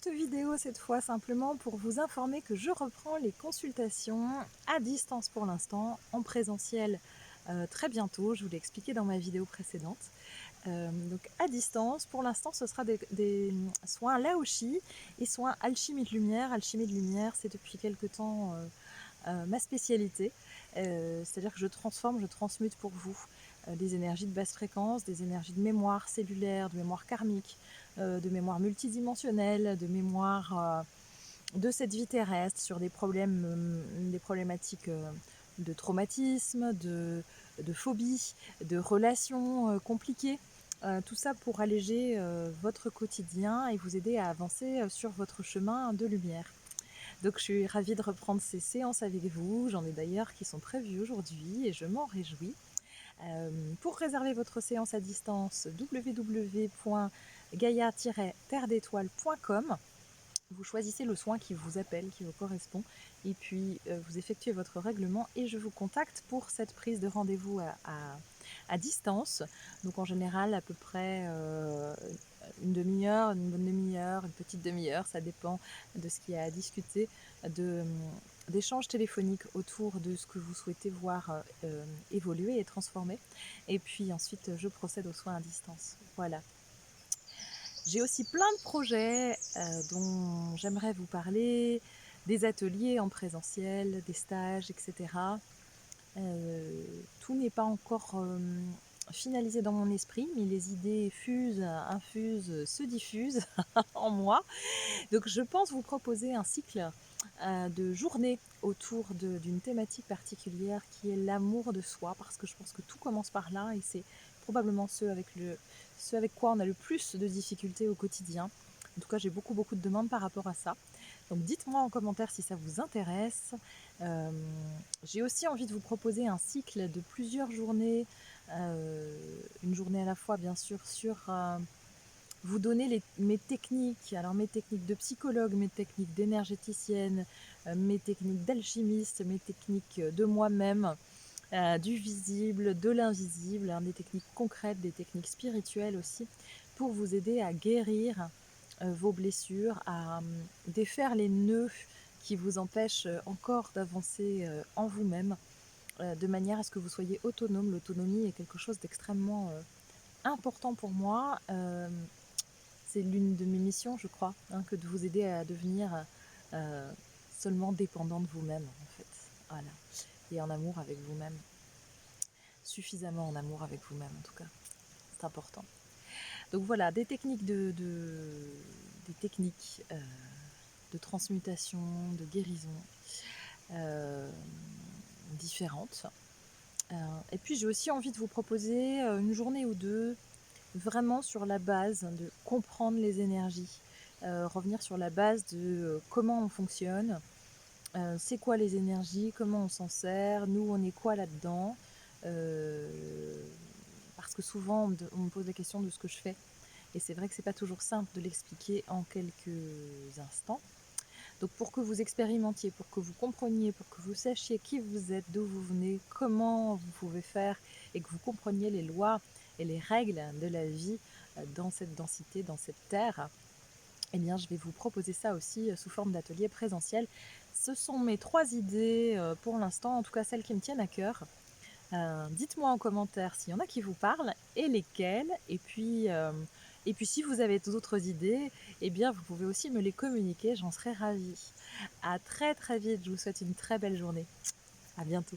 courte vidéo cette fois simplement pour vous informer que je reprends les consultations à distance pour l'instant, en présentiel très bientôt, je vous l'ai expliqué dans ma vidéo précédente. Donc à distance, pour l'instant ce sera des soins Laoshi et soins alchimie de lumière. Alchimie de lumière, c'est depuis quelque temps ma spécialité, c'est-à-dire que je transforme, je transmute pour vous des énergies de basse fréquence, des énergies de mémoire cellulaire, de mémoire karmique, de mémoire multidimensionnelle, de mémoire de cette vie terrestre sur des problématiques de traumatisme, de phobie, de relations compliquées. Tout ça pour alléger votre quotidien et vous aider à avancer sur votre chemin de lumière. Donc je suis ravie de reprendre ces séances avec vous. J'en ai d'ailleurs qui sont prévues aujourd'hui et je m'en réjouis. Pour réserver votre séance à distance, www.gaia-terre-d'étoiles.com. Vous choisissez le soin qui vous appelle, qui vous correspond, et puis vous effectuez votre règlement et je vous contacte pour cette prise de rendez-vous à distance. Donc en général à peu près une demi-heure, une bonne demi-heure, une petite demi-heure, ça dépend de ce qu'il y a à discuter, d'échanges téléphoniques autour de ce que vous souhaitez voir évoluer et transformer. Et puis ensuite je procède aux soins à distance. Voilà. J'ai aussi plein de projets dont j'aimerais vous parler, des ateliers en présentiel, des stages, etc. Tout n'est pas encore finalisé dans mon esprit, mais les idées fusent, infusent, se diffusent en moi. Donc je pense vous proposer un cycle de journées autour d'une thématique particulière qui est l'amour de soi, parce que je pense que tout commence par là et c'est probablement ce avec quoi on a le plus de difficultés au quotidien. En tout cas, j'ai beaucoup de demandes par rapport à ça. Donc dites-moi en commentaire si ça vous intéresse. J'ai aussi envie de vous proposer un cycle de plusieurs journées, une journée à la fois bien sûr, sur vous donner mes techniques, alors mes techniques de psychologue, mes techniques d'énergéticienne, mes techniques d'alchimiste, mes techniques de moi-même, du visible, de l'invisible, des techniques concrètes, des techniques spirituelles aussi, pour vous aider à guérir vos blessures, à défaire les nœuds qui vous empêchent encore d'avancer en vous-même, de manière à ce que vous soyez autonome. L'autonomie est quelque chose d'extrêmement important pour moi. C'est l'une de mes missions, je crois, que de vous aider à devenir euh, seulement dépendant de vous-même, en fait. Voilà. Et en amour avec vous-même. Suffisamment en amour avec vous-même, en tout cas. C'est important. Donc voilà, des techniques des techniques de transmutation, de guérison différentes. Et puis j'ai aussi envie de vous proposer une journée ou deux vraiment sur la base de comprendre les énergies, revenir sur la base de comment on fonctionne, c'est quoi les énergies, comment on s'en sert, nous on est quoi là-dedans, parce que souvent on me pose la question de ce que je fais, et c'est vrai que c'est pas toujours simple de l'expliquer en quelques instants. Donc pour que vous expérimentiez, pour que vous compreniez, pour que vous sachiez qui vous êtes, d'où vous venez, comment vous pouvez faire, et que vous compreniez les lois et les règles de la vie dans cette densité, dans cette terre, eh bien je vais vous proposer ça aussi sous forme d'atelier présentiel. Ce sont mes 3 idées pour l'instant, en tout cas celles qui me tiennent à cœur. Dites-moi en commentaire s'il y en a qui vous parlent et lesquelles. Et puis si vous avez d'autres idées, eh bien vous pouvez aussi me les communiquer, j'en serai ravie. À très vite, je vous souhaite une très belle journée. À bientôt.